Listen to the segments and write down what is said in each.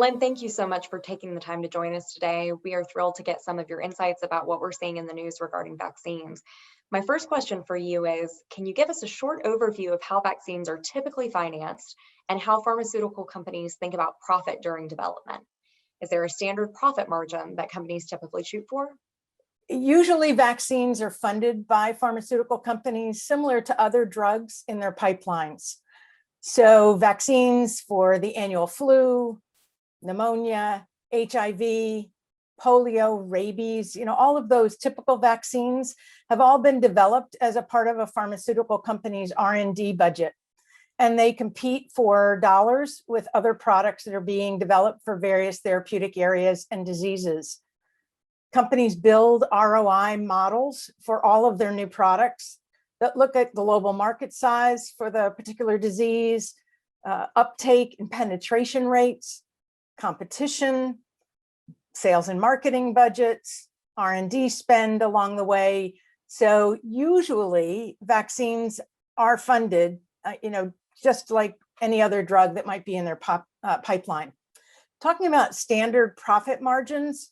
Lynn, thank you so much for taking the time to join us today. We are thrilled to get some of your insights about what we're seeing in the news regarding vaccines. My first question for you is, can you give us a short overview of how vaccines are typically financed and how pharmaceutical companies think about profit during development? Is there a standard profit margin that companies typically shoot for? Usually vaccines are funded by pharmaceutical companies similar to other drugs in their pipelines. So vaccines for the annual flu, pneumonia, HIV, polio, rabies, all of those typical vaccines have all been developed as a part of a pharmaceutical company's R&D budget. And they compete for dollars with other products that are being developed for various therapeutic areas and diseases. Companies build ROI models for all of their new products that look at global market size for the particular disease, uptake and penetration rates, competition, sales and marketing budgets, R&D spend along the way. So usually vaccines are funded, just like any other drug that might be in their pipeline. Talking about standard profit margins,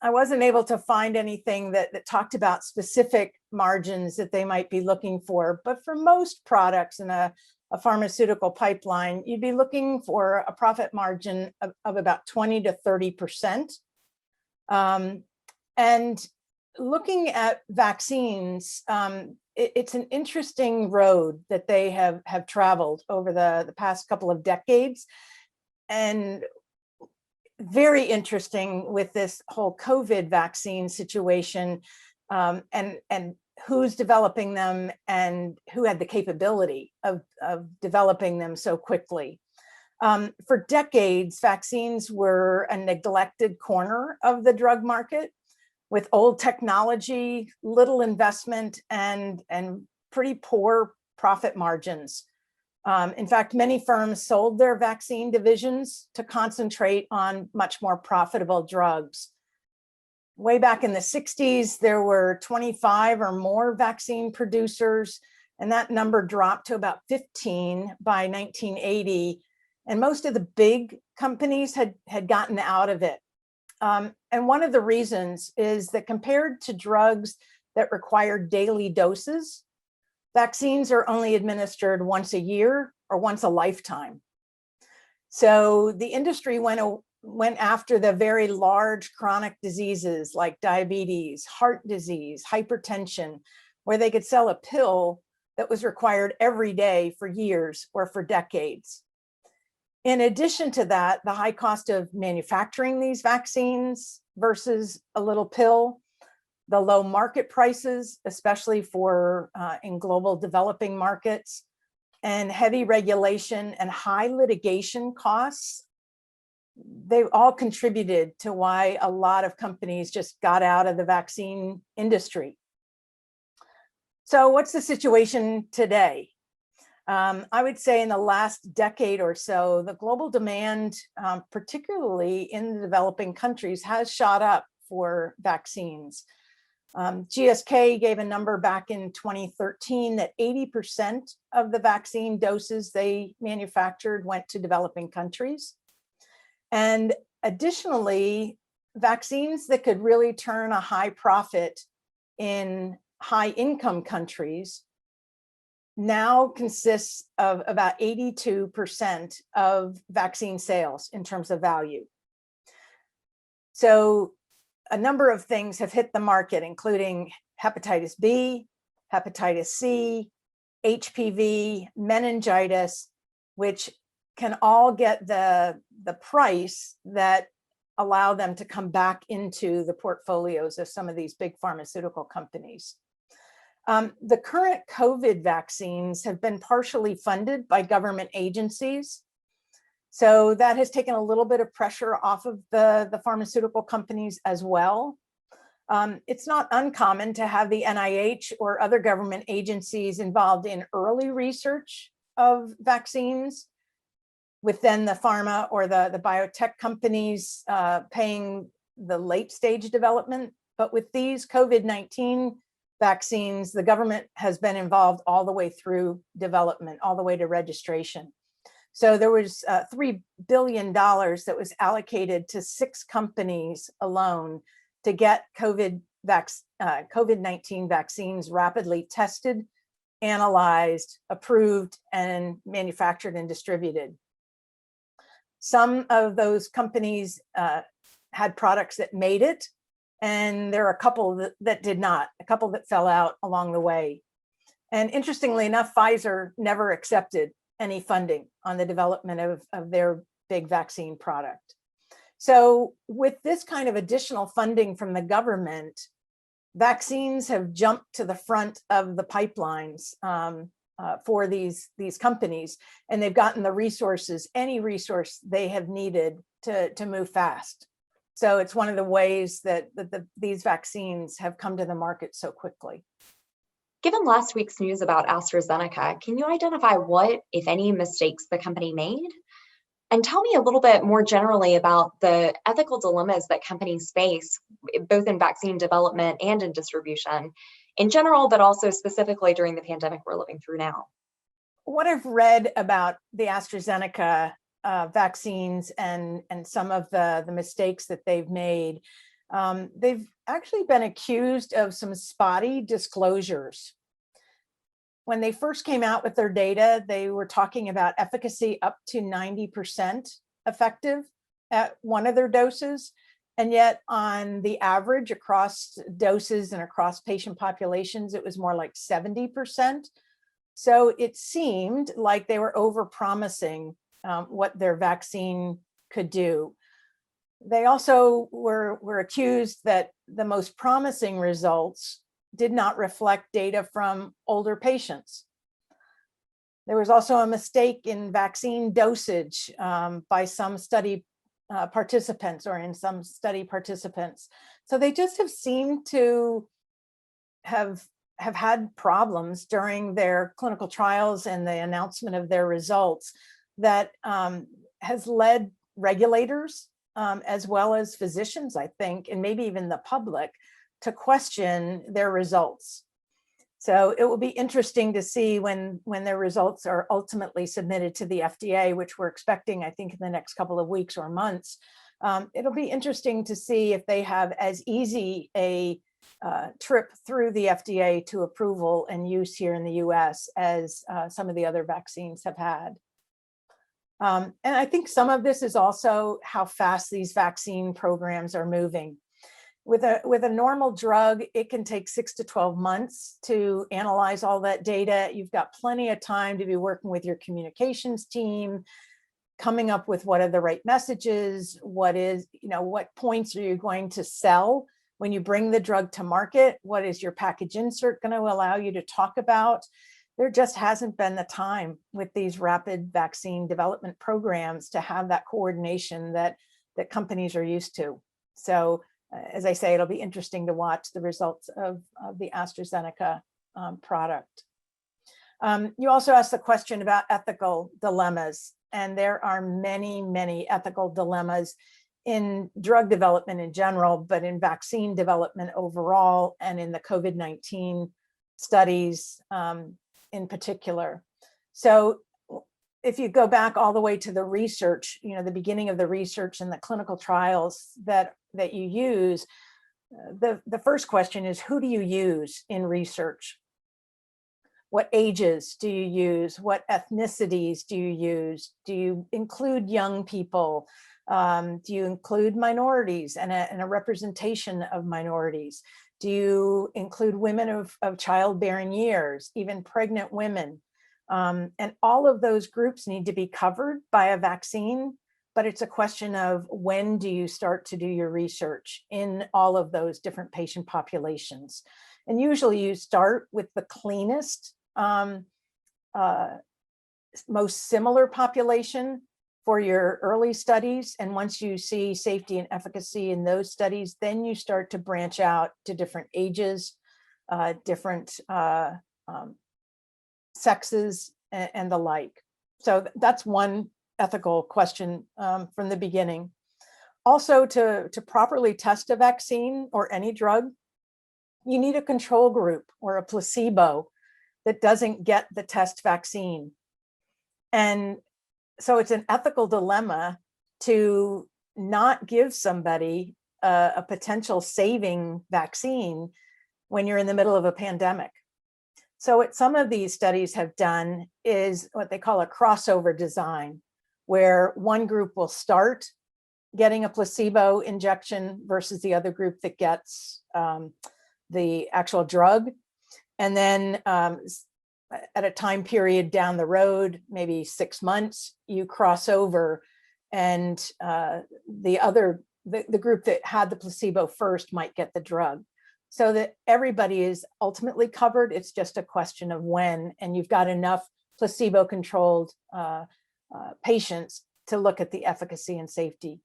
I wasn't able to find anything that talked about specific margins that they might be looking for, but for most products in a pharmaceutical pipeline, you'd be looking for a profit margin of about 20 to 30%. And looking at vaccines, it's an interesting road that they have traveled over the past couple of decades. And very interesting with this whole COVID vaccine situation, and who's developing them and who had the capability of developing them so quickly. For decades, vaccines were a neglected corner of the drug market with old technology, little investment, and pretty poor profit margins. In fact, many firms sold their vaccine divisions to concentrate on much more profitable drugs. Way back in the 60s, there were 25 or more vaccine producers, and that number dropped to about 15 by 1980. And most of the big companies had gotten out of it. And one of the reasons is that compared to drugs that require daily doses, vaccines are only administered once a year or once a lifetime. So the industry went after the very large chronic diseases like diabetes, heart disease, hypertension, where they could sell a pill that was required every day for years or for decades. In addition to that, the high cost of manufacturing these vaccines versus a little pill, the low market prices, especially for in global developing markets, and heavy regulation and high litigation costs, they all contributed to why a lot of companies just got out of the vaccine industry. So what's the situation today? I would say in the last decade or so, the global demand, particularly in the developing countries, has shot up for vaccines. GSK gave a number back in 2013 that 80% of the vaccine doses they manufactured went to developing countries. And additionally, vaccines that could really turn a high profit in high income countries now consists of about 82% of vaccine sales in terms of value. So a number of things have hit the market, including hepatitis B, hepatitis C, HPV, meningitis, which can all get the price that allow them to come back into the portfolios of some of these big pharmaceutical companies. The current COVID vaccines have been partially funded by government agencies. So that has taken a little bit of pressure off of the pharmaceutical companies as well. It's not uncommon to have the NIH or other government agencies involved in early research of vaccines, with then the pharma or the biotech companies paying the late stage development. But with these COVID-19 vaccines, the government has been involved all the way through development, all the way to registration. So there was $3 billion that was allocated to 6 companies alone to get COVID-19 vaccines rapidly tested, analyzed, approved, and manufactured and distributed. Some of those companies had products that made it, and there are a couple that did not, a couple that fell out along the way. And interestingly enough, Pfizer never accepted any funding on the development of their big vaccine product. So with this kind of additional funding from the government, vaccines have jumped to the front of the pipelines for these companies, and they've gotten the resources, any resource they have needed to move fast. So it's one of the ways that these vaccines have come to the market so quickly. Given last week's news about AstraZeneca, can you identify what, if any, mistakes the company made? And tell me a little bit more generally about the ethical dilemmas that companies face, both in vaccine development and in distribution in general, but also specifically during the pandemic we're living through now. What I've read about the AstraZeneca vaccines and some of the mistakes that they've made, they've actually been accused of some spotty disclosures. When they first came out with their data, they were talking about efficacy up to 90% effective at one of their doses. And yet on the average across doses and across patient populations, it was more like 70%. So it seemed like they were over-promising what their vaccine could do. They also were accused that the most promising results did not reflect data from older patients. There was also a mistake in vaccine dosage by some study participants or in some study participants. So they just have seemed to have had problems during their clinical trials and the announcement of their results that has led regulators as well as physicians, I think, and maybe even the public to question their results. So it will be interesting to see when their results are ultimately submitted to the FDA, which we're expecting, I think, in the next couple of weeks or months. It'll be interesting to see if they have as easy a trip through the FDA to approval and use here in the US as some of the other vaccines have had. And I think some of this is also how fast these vaccine programs are moving. With a normal drug, it can take 6 to 12 months to analyze all that data. You've got plenty of time to be working with your communications team, coming up with what are the right messages, what points are you going to sell when you bring the drug to market, what is your package insert going to allow you to talk about. There just hasn't been the time with these rapid vaccine development programs to have that coordination that companies are used to. So as I say, it'll be interesting to watch the results of the AstraZeneca product. You also asked the question about ethical dilemmas, and there are many, many ethical dilemmas in drug development in general, but in vaccine development overall, and in the COVID-19 studies in particular. So if you go back all the way to the research, the beginning of the research and the clinical trials that you use, the first question is, who do you use in research? What ages do you use? What ethnicities do you use? Do you include young people? Do you include minorities and a representation of minorities? Do you include women of childbearing years, even pregnant women? And all of those groups need to be covered by a vaccine, but it's a question of when do you start to do your research in all of those different patient populations. And usually you start with the cleanest, most similar population for your early studies. And once you see safety and efficacy in those studies, then you start to branch out to different ages, different sexes, and the like. So that's one ethical question from the beginning. Also, to properly test a vaccine or any drug, you need a control group or a placebo that doesn't get the test vaccine. And so it's an ethical dilemma to not give somebody a potential saving vaccine when you're in the middle of a pandemic. So what some of these studies have done is what they call a crossover design, where one group will start getting a placebo injection versus the other group that gets the actual drug. And then at a time period down the road, maybe 6 months, you cross over, and the group that had the placebo first might get the drug, so that everybody is ultimately covered. It's just a question of when, and you've got enough placebo-controlled patients to look at the efficacy and safety.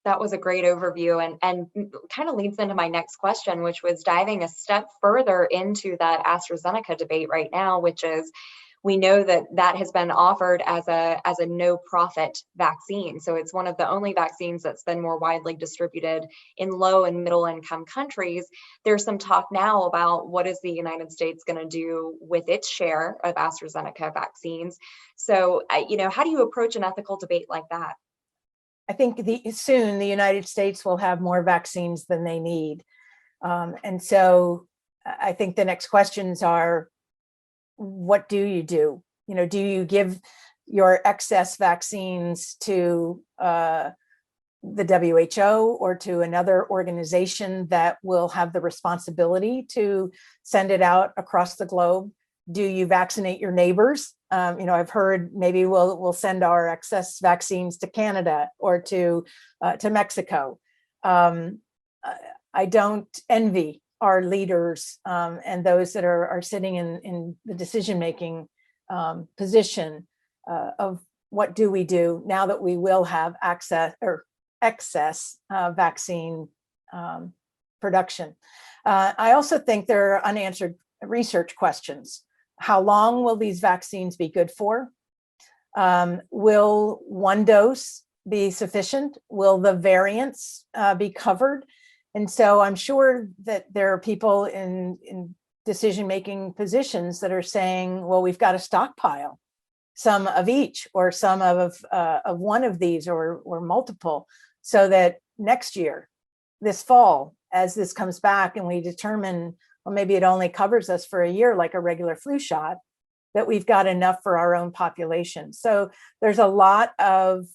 That was a great overview, and kind of leads into my next question, which was diving a step further into that AstraZeneca debate right now, which is, we know that has been offered as a no-profit vaccine. So it's one of the only vaccines that's been more widely distributed in low and middle income countries. There's some talk now about what is the United States going to do with its share of AstraZeneca vaccines. So, how do you approach an ethical debate like that? I think soon the United States will have more vaccines than they need. And so I think the next questions are, what do you do? Do you give your excess vaccines to the WHO or to another organization that will have the responsibility to send it out across the globe? Do you vaccinate your neighbors? I've heard maybe we'll send our excess vaccines to Canada or to Mexico. I don't envy our leaders and those that are sitting in the decision-making position of what do we do now that we will have access or excess vaccine production. I also think there are unanswered research questions. How long will these vaccines be good for? Will one dose be sufficient? Will the variants be covered? And so I'm sure that there are people in decision-making positions that are saying, well, we've got to stockpile some of each, or some of one of these, or multiple, so that next year, this fall, as this comes back and we determine, well, maybe it only covers us for a year like a regular flu shot, that we've got enough for our own population. So there's a lot of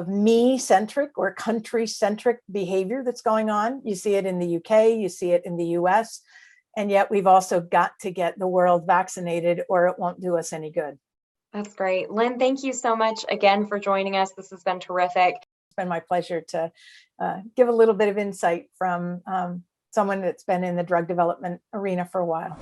me-centric or country-centric behavior that's going on. You see it in the UK, you see it in the US, and yet we've also got to get the world vaccinated or it won't do us any good. That's great. Lynn, thank you so much again for joining us. This has been terrific. It's been my pleasure to give a little bit of insight from someone that's been in the drug development arena for a while.